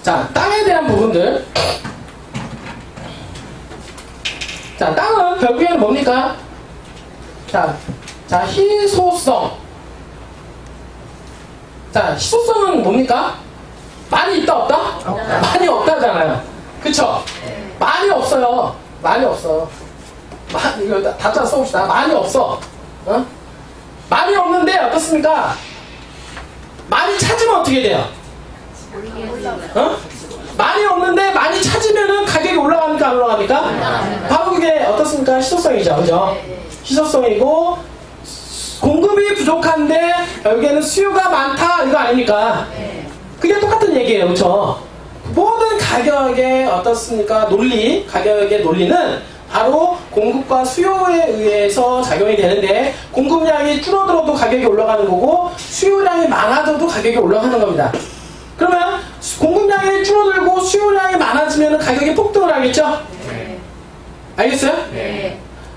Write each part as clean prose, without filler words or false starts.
자, 땅에 대한 부분들. 자, 땅은 결국에는 뭡니까? 자, 희소성. 자, 희소성은 뭡니까? 많이 있다, 없다? 많이 없다잖아요. 그쵸? 많이 없어요. 많이 없어. 이거 답장 써봅시다. 많이 없어. 어? 많이 없는데 어떻습니까? 많이 찾으면 어떻게 돼요? 어? 많이 없는데 많이 찾으면은 가격이 올라갑니까? 안 올라갑니까? 바로 그게 어떻습니까? 희소성이죠. 그죠? 희소성이고, 공급이 부족한데 여기에는 수요가 많다. 이거 아닙니까? 그게 똑같은 얘기예요. 그렇죠? 모든 가격의 어떻습니까? 논리, 가격의 논리는 바로 공급과 수요에 의해서 작용이 되는데, 공급량이 줄어들어도 가격이 올라가는 거고 수요량이 많아져도 가격이 올라가는 겁니다. 그러면 공급량이 줄어들고 수요량이 많아지면 가격이 폭등을 하겠죠? 알겠어요?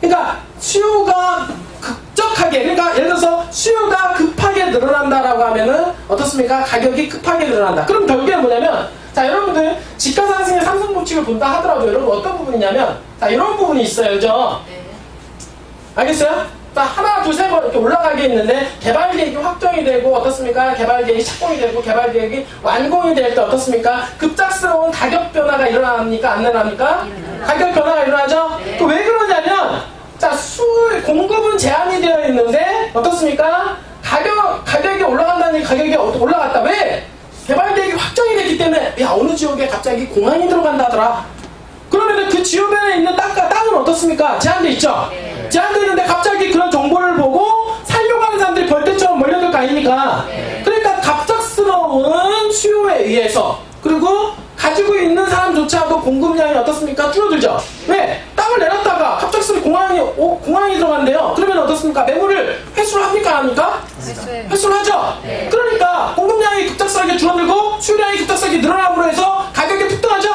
그러니까 수요가 급격하게, 그러니까 예를 들어서 수요가 급하게 늘어난다라고 하면은 어떻습니까? 가격이 급하게 늘어난다. 그럼 결국에는 뭐냐면, 자, 여러분들 지가상승의 상승 법칙을 본다 하더라도 여러분 어떤 부분이냐면, 자, 이런 부분이 있어요. 그죠? 알겠어요? 자, 하나, 둘, 세 번 이렇게 올라가게 있는데, 개발 계획이 확정이 되고 어떻습니까? 개발 계획이 착공이 되고 개발 계획이 완공이 될 때 어떻습니까? 급작스러운 가격 변화가 일어납니까? 안 일어납니까? 가격 변화가 일어나죠? 또 왜 그러냐면, 자, 공급은 제한이 되어 있는데 어떻습니까? 가격이 올라간다는 얘기, 가격이 올라갔다. 왜? 개발 계획이 확정이 됐기 때문에, 야, 어느 지역에 갑자기 공항이 들어간다 하더라. 그러면 그 지역에 있는 땅은 어떻습니까? 제한돼 있죠? 제한돼 있는데 갑자기 그런 정보를 보고 살려고 하는 사람들이 벌떼처럼 몰려들 거 아닙니까? 그러니까 갑작스러운 수요에 의해서, 그리고 가지고 있는 사람조차도 공급량이 어떻습니까? 줄어들죠? 왜? 땅을 내놨다가 갑작스럽게 공항이 들어간대요. 그러면 어떻습니까? 매물을 회수를 합니까? 안 합니까? 회수를 하죠? 그러니까 공급량이 급작스럽게 줄어들고 수요량이 급작스럽게 늘어남으로 해서 가격이 폭등하죠?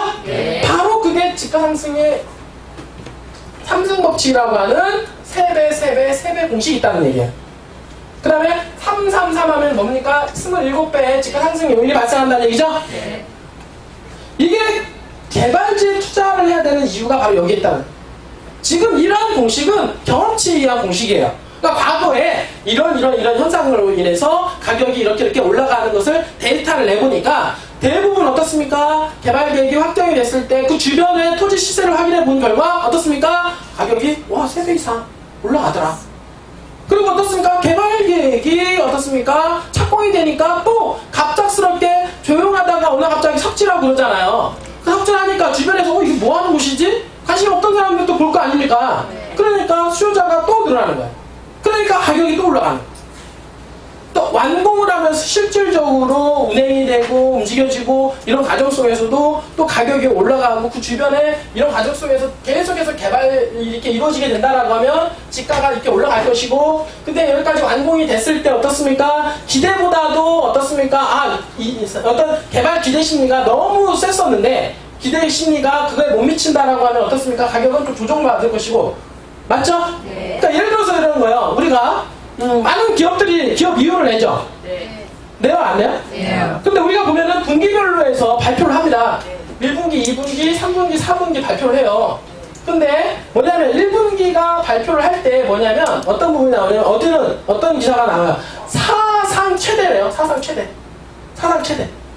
바로 그게 지가상승의 삼승법칙이라고 하는 3배 공식이 있다는 얘기예요. 그 다음에 333 하면 뭡니까? 27배의 지가상승 요인이 발생한다는 얘기죠? 이게 개발지에 투자를 해야 되는 이유가 바로 여기에 있다는 거예요. 지금 이러한 공식은 경험치에 의한 공식이에요. 그러니까 과거에 이런 현상으로 인해서 가격이 이렇게 올라가는 것을 데이터를 내보니까 대부분 어떻습니까? 개발 계획이 확정이 됐을 때 그 주변의 토지 시세를 확인해 본 결과 어떻습니까? 가격이 3배 이상 올라가더라. 그리고 어떻습니까? 개발 계획이 어떻습니까? 착공이 되니까 또 갑작스럽게 조용하다가 어느 갑자기 섭지라고 그러잖아요. 그 섭지하니까 주변에서 이게 뭐 하는 곳이지? 관심 없던 사람들도 볼 거 아닙니까? 그러니까 수요자가 또 늘어나는 거예요. 그러니까 가격이 또 올라가는 거예요. 또 완공을 하면서 실질적으로 운행이 되고 움직여지고 이런 과정 속에서도 또 가격이 올라가고, 그 주변에 이런 과정 속에서 계속해서 개발이 이렇게 이루어지게 된다라고 하면 지가가 이렇게 올라갈 것이고, 근데 여기까지 완공이 됐을 때 어떻습니까? 기대보다도 어떻습니까? 어떤 개발 기대 심리가 너무 셌었는데 기대 심리가 그거에 못 미친다라고 하면 어떻습니까? 가격은 좀 조정받을 것이고, 맞죠? 그러니까 예를 들어서 이런 거예요. 우리가 많은 기업들이 기업 이윤을 내죠? 내요, 안 내요? 근데 우리가 보면은 분기별로 해서 발표를 합니다. 1분기, 2분기, 3분기, 4분기 발표를 해요. 근데 뭐냐면 1분기가 발표를 할 때 뭐냐면 어떤 부분이 나오냐면, 어떤 기사가 나와요. 사상 최대래요. 사상 최대.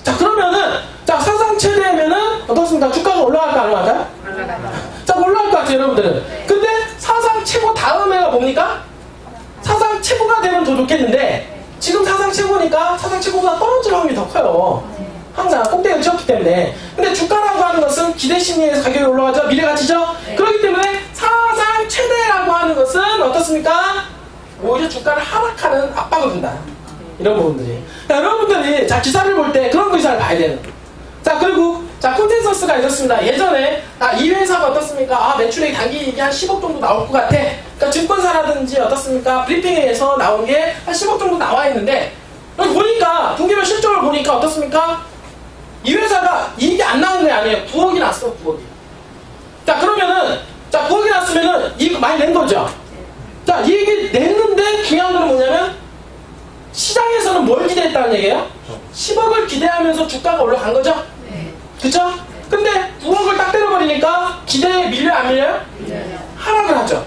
자, 그러면은, 자, 사상 최대면은 어떻습니까? 주가가 올라갈까, 안 올라갈까요? 자, 올라갈 것 같아요, 여러분들은. 근데 사상 최고 다음에가 뭡니까? 사상 최고가 되면 더 좋겠는데, 지금 사상 최고니까 사상 최고보다 떨어질 확률이 더 커요. 항상 꼭대기를 치웠기 때문에. 근데 주가라고 하는 것은 기대 심리에서 가격이 올라가죠? 미래가치죠? 그렇기 때문에 사상 최대라고 하는 것은 어떻습니까? 오히려 주가를 하락하는 압박을 준다. 이런 부분들이. 여러분들이 자, 기사를 볼 때 그런 기사를 봐야 되는 거예요. 자, 그리고 자, 콘센서스가 있었습니다. 예전에 이 회사가 어떻습니까? 매출액이 단기이익이 한 10억 정도 나올 것 같아. 그러니까 증권사라든지 어떻습니까? 브리핑에서 나온 게 한 10억 정도 나와 있는데, 여기 보니까 분기별 실적을 보니까 어떻습니까? 이 회사가 이익이 안 나온 게 아니에요. 9억이 났어, 9억이. 자, 그러면은 9억이 났으면은 이익 많이 낸 거죠. 자, 이익이 냈는데 중요한 건 뭐냐면 시장에서는 뭘 기대했다는 얘기예요? 10억을 기대하면서 주가가 올라간 거죠? 그쵸? 근데 9억을 딱 때려버리니까 기대에 밀려요, 안 밀려요? 하락을 하죠.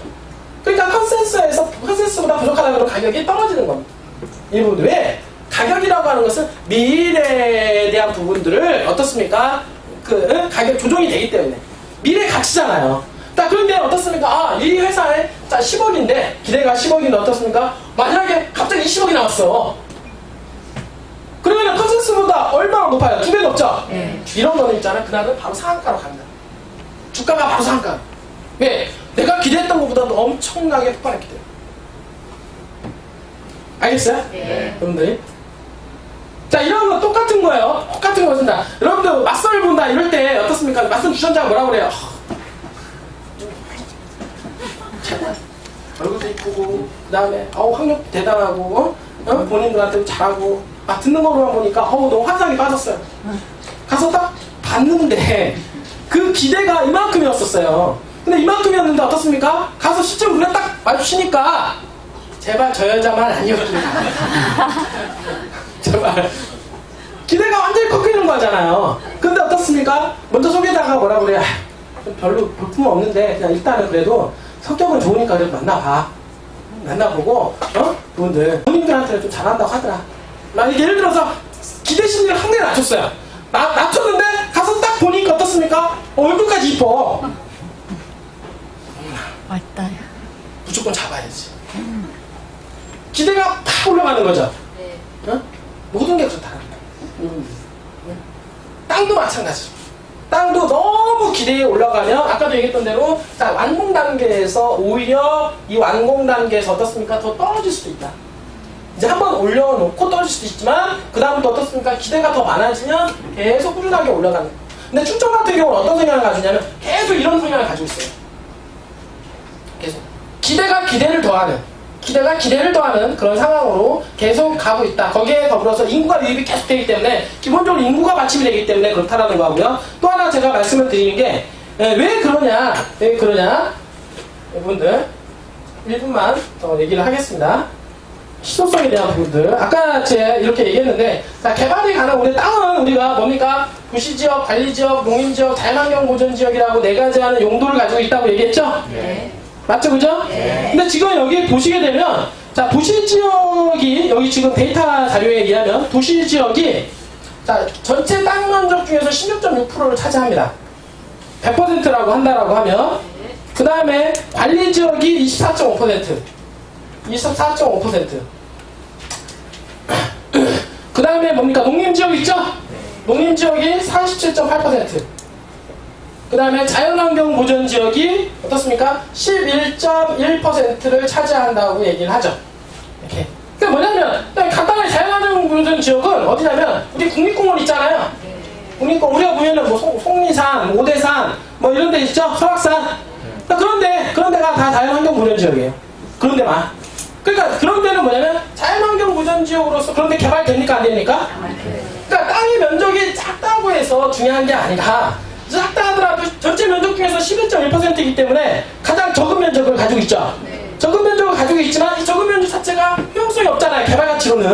그러니까 컨센서스보다 부족하다 그러면 가격이 떨어지는 겁니다. 이 부분들. 왜? 가격이라고 하는 것은 미래에 대한 부분들을 어떻습니까? 가격 조정이 되기 때문에. 미래 가치잖아요. 자, 그런데 어떻습니까? 아, 이 회사에 10억인데, 기대가 10억인데 어떻습니까? 만약에 갑자기 20억이 나왔어. 그러면 컨센서스보다 얼마나 높아요? 2배 높죠? 이런 거는 있잖아요. 그날은 바로 상한가로 갑니다. 주가가 바로 상한가. 왜? 내가 기대했던 것보다도 엄청나게 폭발했기 때문에. 알겠어요? 네. 여러분들이? 자, 이런 거 똑같은 거예요. 똑같은 거습니다. 여러분들 맞선을 본다 이럴 때 어떻습니까? 맞선 주전자가 뭐라고 그래요? 얼굴도 이쁘고, 그 다음에 학력 대단하고, 본인들한테 잘하고, 듣는 거로만 보니까 너무 환상이 빠졌어요. 가서 딱 봤는데 그 기대가 이만큼이었었어요. 근데 이만큼이었는데 어떻습니까? 가서 실제 눈에 딱 마주치니까 제발 저 여자만 아니었으면 제발 기대가 완전히 꺾이는 거잖아요. 근데 어떻습니까? 먼저 소개자가 뭐라 그래요? 별로 볼품은 없는데 그냥 일단은 그래도 성격은 좋으니까 그래도 만나보고 그분들 본인들한테는 좀 잘한다고 하더라. 예를 들어서 기대 심리를 한 개 낮췄어요. 낮췄는데 가서 딱 보니까 어떻습니까? 얼굴까지 이뻐. 맞다. 무조건 잡아야지. 기대가 팍 올라가는 거죠. 네. 모든 게 그렇다. 땅도 마찬가지. 땅도 너무 기대에 올라가면 아까도 얘기했던 대로 완공 단계에서 오히려 이 완공 단계에서 어떻습니까? 더 떨어질 수도 있다. 이제 한번 올려놓고 떨어질 수도 있지만 그 다음부터 어떻습니까? 기대가 더 많아지면 계속 꾸준하게 올라가는. 근데 충청 같은 경우는 어떤 성향을 가지냐면 계속 이런 성향을 가지고 있어요. 계속 기대가 기대를 더하는 그런 상황으로 계속 가고 있다. 거기에 더불어서 인구가 유입이 계속 되기 때문에 기본적으로 인구가 받침이 되기 때문에 그렇다라는 거고요. 또 하나 제가 말씀을 드리는 게 왜 그러냐 여러분들 1분만 더 얘기를 하겠습니다. 시소성에 대한 부분들 아까 제가 이렇게 얘기했는데 개발이 가능한 우리 땅은 우리가 뭡니까? 도시지역, 관리지역, 농림지역, 자연환경 보전지역이라고 4가지 하는 용도를 가지고 있다고 얘기했죠? 네. 맞죠, 그죠? 네. 근데 지금 여기 보시게 되면 도시지역이 여기 지금 데이터 자료에 의하면 도시지역이 전체 땅 면적 중에서 16.6%를 차지합니다. 100%라고 한다라고 하면 그 다음에 관리지역이 24.5% 그 다음에 뭡니까? 농림지역 있죠? 농림지역이 47.8%. 그 다음에 자연환경 보전지역이 어떻습니까? 11.1%를 차지한다고 얘기를 하죠. 이렇게. 그러니까 뭐냐면, 간단하게 자연환경 보전지역은 어디냐면, 우리 국립공원 있잖아요. 국립공원, 우리가 보면은 속리산, 오대산, 이런 데 있죠? 설악산. 그런 데가 다 자연환경 보전지역이에요. 그런 데만. 그러니까 그런 데는 뭐냐면 자연환경 보전지역으로서 그런 데 개발됩니까? 안 됩니까? 그러니까 땅의 면적이 작다고 해서 중요한 게 아니라 작다 하더라도 전체 면적 중에서 11.1%이기 때문에 가장 적은 면적을 가지고 있죠. 적은 면적을 가지고 있지만 이 적은 면적 자체가 효용성이 없잖아요. 개발 가치로는.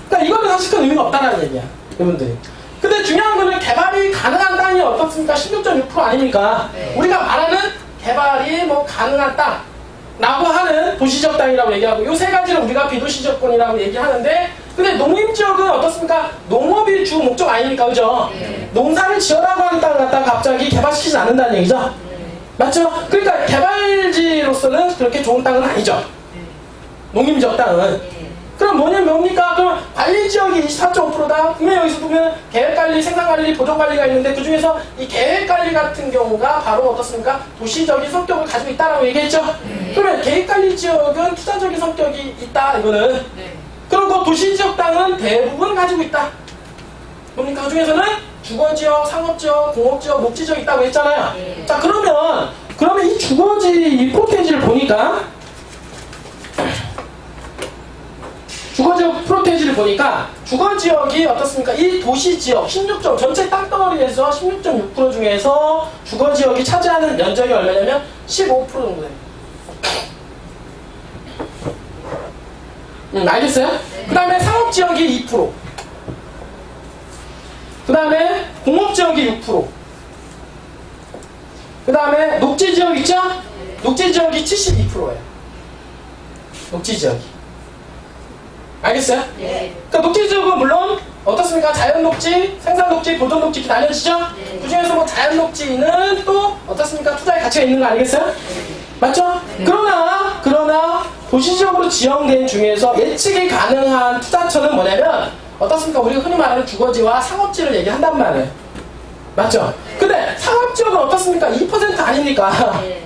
그러니까 이거는 사실 큰 의미가 없다는 얘기야. 여러분들. 근데 중요한 거는 개발이 가능한 땅이 어떻습니까? 16.6% 아닙니까? 우리가 말하는 개발이 가능한 땅 라고 하는 도시지역 땅이라고 얘기하고 이 3가지를 우리가 비도시지역권이라고 얘기하는데 근데 농림지역은 어떻습니까? 농업이 주 목적 아닙니까? 그죠? 농사를 지어라고 하는 땅을 갖다가 갑자기 개발시키지 않는다는 얘기죠? 맞죠? 그러니까 개발지로서는 그렇게 좋은 땅은 아니죠. 농림지역 땅은. 그럼 뭡니까? 그럼 관리지역이 24.5%다? 그러면 여기서 보면 계획관리, 생산관리, 보존관리가 있는데 그 중에서 이 계획관리 같은 경우가 바로 어떻습니까? 도시적인 성격을 가지고 있다라고 얘기했죠? 그러면 계획관리 지역은 투자적인 성격이 있다, 이거는. 그리고 도시지역 땅은 대부분 가지고 있다. 뭡니까? 그 중에서는 주거지역, 상업지역, 공업지역, 목지지역 있다고 했잖아요. 자, 그러면 이 주거지, 이 프로테이지를 보니까 주거지역 프로테이지를 보니까 주거지역이 어떻습니까? 이 도시지역 16점 전체 땅덩어리에서 16.6% 중에서 주거지역이 차지하는 면적이 얼마냐면 15% 정도 됩니다. 알겠어요? 그 다음에 상업지역이 2%. 그 다음에 공업지역이 6%. 그 다음에 녹지지역 있죠? 녹지지역이 72%예요. 녹지지역이. 알겠어요? 네. 그러니까 녹지지역은 물론 어떻습니까? 자연녹지, 생산녹지, 보존녹지 이렇게 나뉘어지죠? 네. 그 중에서 뭐 자연녹지는 또 어떻습니까? 투자의 가치가 있는 거 아니겠어요? 맞죠? 네. 그러나 도시지역으로 지정된 중에서 예측이 가능한 투자처는 뭐냐면 어떻습니까? 우리가 흔히 말하는 주거지와 상업지를 얘기한단 말이에요. 맞죠? 근데 상업지역은 어떻습니까? 2% 아닙니까? 네.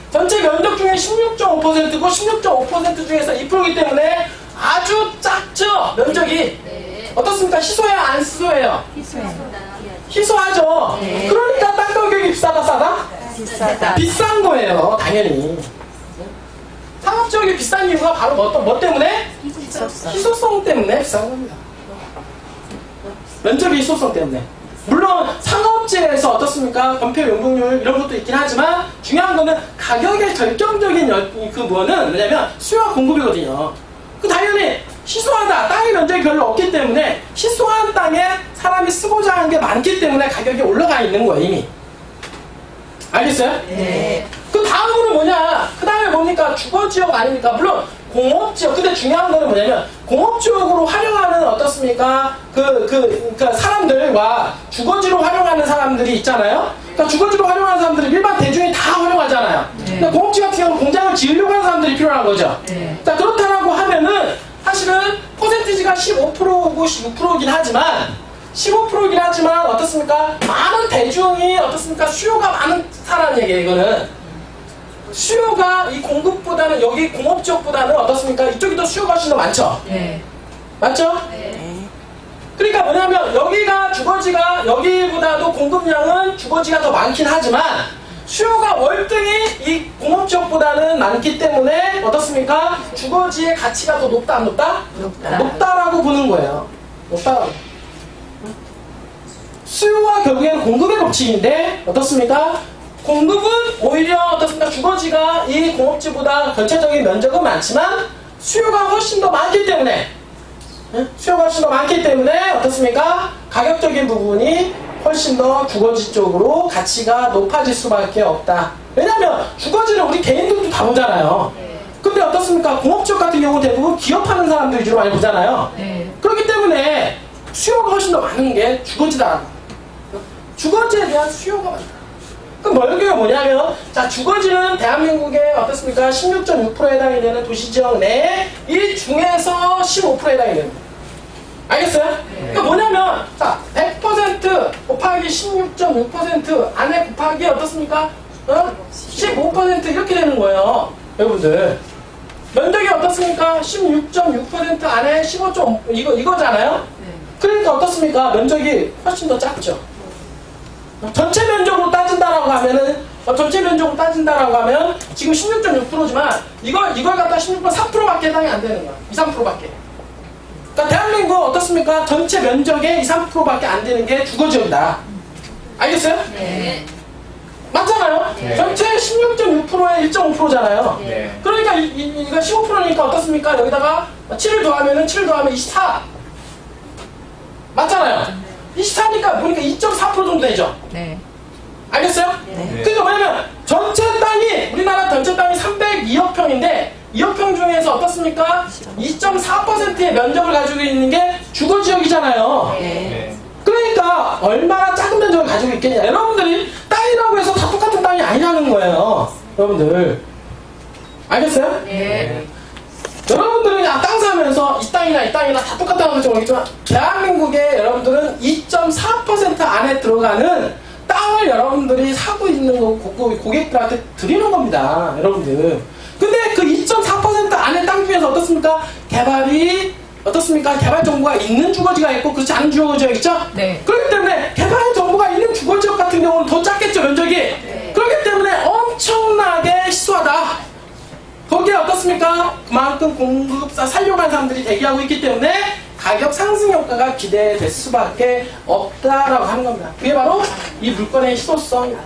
전체 면적 중에 16.5%고 16.5% 중에서 2%이기 때문에 아주 작죠? 면적이. 네. 어떻습니까? 희소해요? 안 희소해요? 희소하죠? 네. 그러니까 땅 가격이 비싸다 싸다? 비싸다. 비싼 거예요, 당연히. 상업지역이 비싼 이유가 바로 뭐 때문에? 희소성 때문에 비싼 겁니다. 면적의 희소성 때문에. 물론 상업지에서 어떻습니까? 건폐 용적률 이런 것도 있긴 하지만 중요한 거는 가격의 결정적인 뭐냐면 수요와 공급이거든요. 그 당연히 희소하다. 땅의 면적이 별로 없기 때문에 희소한 땅에 사람이 쓰고자 하는 게 많기 때문에 가격이 올라가 있는 거예요, 이미. 알겠어요? 네. 그 다음으로 뭐냐? 그 다음에 뭡니까? 주거지역 아닙니까? 물론 공업지역. 근데 중요한 거는 뭐냐면 공업지역으로 활용하는 어떻습니까? 그러니까 사람들과 주거지로 활용하는 사람들이 있잖아요. 그러니까 주거지로 활용하는 사람들이 일반 대중이 다 활용하잖아요. 네. 근데 공업지 같은 경우는 공장을 지으려고 하는 사람들이 필요한 거죠. 네. 자, 그렇다라고 하면은 사실은 퍼센티지가 15%고 6%이긴 하지만 15%이긴 하지만 어떻습니까? 많은 대중이 어떻습니까? 수요가 많다는 얘기예요, 이거는. 수요가 이 공급보다는 여기 공업지역보다는 어떻습니까? 이쪽이 더 수요가 훨씬 더 많죠? 네. 맞죠? 네. 그러니까 뭐냐면 여기가 주거지가 여기보다도 공급량은 주거지가 더 많긴 하지만 수요가 월등히 이 공업지역보다는 많기 때문에 어떻습니까? 주거지의 가치가 더 높다 안 높다? 높다. 높다라고 보는 거예요. 높다라고. 수요와 결국에는 공급의 법칙인데 어떻습니까? 공급은 오히려 어떻습니까? 주거지가 이 공업지보다 전체적인 면적은 많지만 수요가 훨씬 더 많기 때문에 수요가 훨씬 더 많기 때문에 어떻습니까? 가격적인 부분이 훨씬 더 주거지 쪽으로 가치가 높아질 수밖에 없다. 왜냐하면 주거지는 우리 개인들도 다 보잖아요. 근데 어떻습니까? 공업지역 같은 경우 대부분 기업하는 사람들 위주로 많이 보잖아요. 네. 그렇기 때문에 수요가 훨씬 더 많은 게 주거지다. 주거지에 대한 수요가 많다. 그럼 여기가 뭐냐면, 자, 주거지는 대한민국의 어떻습니까? 16.6%에 해당이 되는 도시지역 내에 이 중에서 15%에 해당이 됩니다. 알겠어요? 그러니까 뭐냐면, 자, 100% 곱하기 16.6% 안에 곱하기 어떻습니까? 15% 이렇게 되는 거예요. 여러분들. 면적이 어떻습니까? 16.6% 안에 15.5, 이거잖아요? 그러니까 어떻습니까? 면적이 훨씬 더 작죠. 전체 면적으로 따진다라고 하면은 전체 면적으로 따진다라고 하면 지금 16.6%지만 이걸 갖다 16% 3%밖에 해당이 안 되는 거야. 2, 3%밖에. 그러니까 대한민국 어떻습니까? 전체 면적의 2, 3%밖에 안 되는 게 주거지역이다. 알겠어요? 네. 맞잖아요? 네. 전체 16.6%에 1.5%잖아요. 네. 그러니까 이거 15%니까 어떻습니까? 여기다가 7을 더하면은 7을 더하면 24. 맞잖아요? 24니까 보니까 2.4% 정도 되죠? 네. 알겠어요? 네. 그러니까 뭐냐면 전체 땅이 우리나라 전체 땅이 302억 평인데 2억 평 중에서 어떻습니까? 2.4%의 면적을 가지고 있는 게 주거지역이잖아요. 네. 그러니까 얼마나 작은 면적을 가지고 있겠냐. 여러분들이 땅이라고 해서 다 똑같은 땅이 아니라는 거예요. 여러분들. 알겠어요? 네. 여러분들은 땅 사면서 이 땅이나 다 똑같다는 건지 모르겠지만 대한민국에 여러분들은 2.4% 안에 들어가는 땅을 여러분들이 사고 있는 거 고객들한테 드리는 겁니다. 여러분들. 근데 그 2.4% 안에 땅 중에서 어떻습니까? 개발이 어떻습니까? 개발 정보가 있는 주거지가 있고 그렇지 않은 주거지가 있죠? 네. 그렇기 때문에 개발 정보가 있는 주거지역 같은 경우는 더 작겠죠, 면적이? 네. 그렇기 때문에 엄청나게 희소하다. 거기에 어떻습니까? 그만큼 공급사 살려간 사람들이 대기하고 있기 때문에 가격 상승 효과가 기대될 수밖에 없다라고 하는 겁니다. 그게 바로 이 물건의 희소성이다.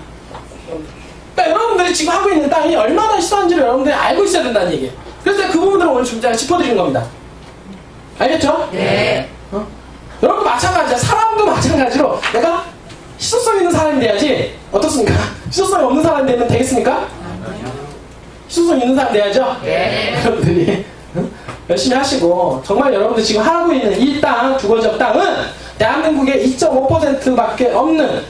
그러니까 여러분들이 지금 하고 있는 땅이 얼마나 희소한지를 여러분들이 알고 있어야 된다는 얘기예요. 그래서 그 부분들을 오늘 좀 제가 짚어드리는 겁니다. 알겠죠? 네. 여러분 마찬가지야. 사람 사람도 마찬가지로 내가 희소성 있는 사람이 돼야지 어떻습니까? 희소성이 없는 사람이 되면 되겠습니까? 희소성 있는 사람 돼야죠? 네. 여러분들이 열심히 하시고 정말 여러분들 지금 하고 있는 이 땅, 주거지역 땅은 대한민국의 2.5%밖에 없는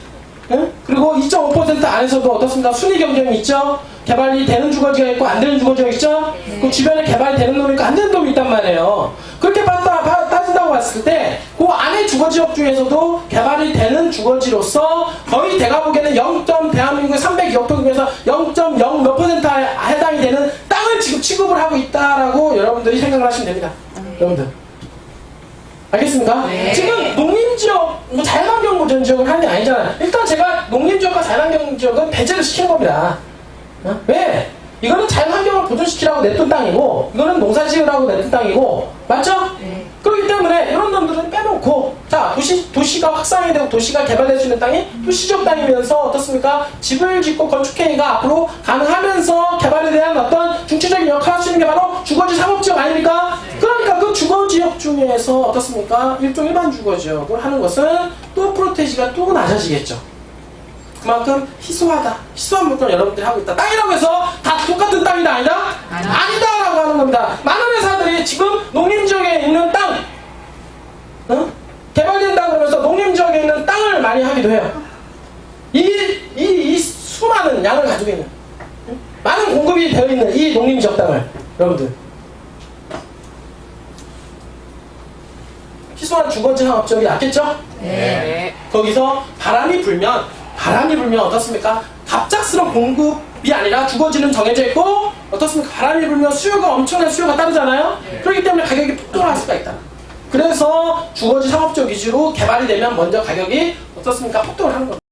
그리고 2.5% 안에서도 어떻습니까? 순위 경쟁이 있죠? 개발이 되는 주거지가 있고 안 되는 주거지가 있죠? 그 주변에 개발이 되는 놈이 있고 안 되는 놈이 있단 말이에요. 그렇게 따진다고 봤을 때 그 안에 주거지역 중에서도 개발이 되는 주거지로서 거의 제가 보기에는 대한민국의 302억 평 중에서 0.0 몇 %에 해당이 되는 땅을 지금 취급을 하고 있다라고 여러분들이 생각을 하시면 됩니다. 여러분들. 알겠습니까? 네. 지금 농림지역, 자연환경 지역을 하는 게 아니잖아요. 일단 제가 농림지역과 자연환경 지역은 배제를 시키는 겁니다. 왜? 이거는 자연환경을 보존시키라고 냈던 땅이고 이거는 농사지으라고 냈던 땅이고 맞죠? 네. 그렇기 때문에 이런 놈들은 빼놓고 자 도시가 확산이 되고 도시가 개발될 수 있는 땅이 도시적 땅이면서 어떻습니까? 집을 짓고 건축행위가 앞으로 가능하면서 개발에 대한 어떤 중추적인 역할을 할 수 있는 게 바로 주거지 상업지역 아닙니까? 그러니까 그 주거지역 중에서 어떻습니까? 일반 주거지역을 하는 것은 또 프로테이지가 또 낮아지겠죠. 그만큼 희소하다. 희소한 물건을 여러분들이 하고 있다. 땅이라고 해서 다 똑같은 땅이다 아니다? 아니다라고 하는 겁니다. 많은 회사들이 지금 농림지역에 있는 땅 개발된다고 하면서 농림지역에 있는 땅을 많이 하기도 해요. 이 수많은 양을 가지고 있는 많은 공급이 되어 있는 이 농림지역 땅을 여러분들 희소한 주거지 상업지역이 낫겠죠? 네. 거기서 바람이 불면 어떻습니까? 갑작스러운 공급이 아니라 주거지는 정해져 있고 어떻습니까? 바람이 불면 엄청난 수요가 따르잖아요. 그렇기 때문에 가격이 폭등할 수가 있다. 그래서 주거지 상업지역 위주로 개발이 되면 먼저 가격이 어떻습니까? 폭등을 하는 겁니다.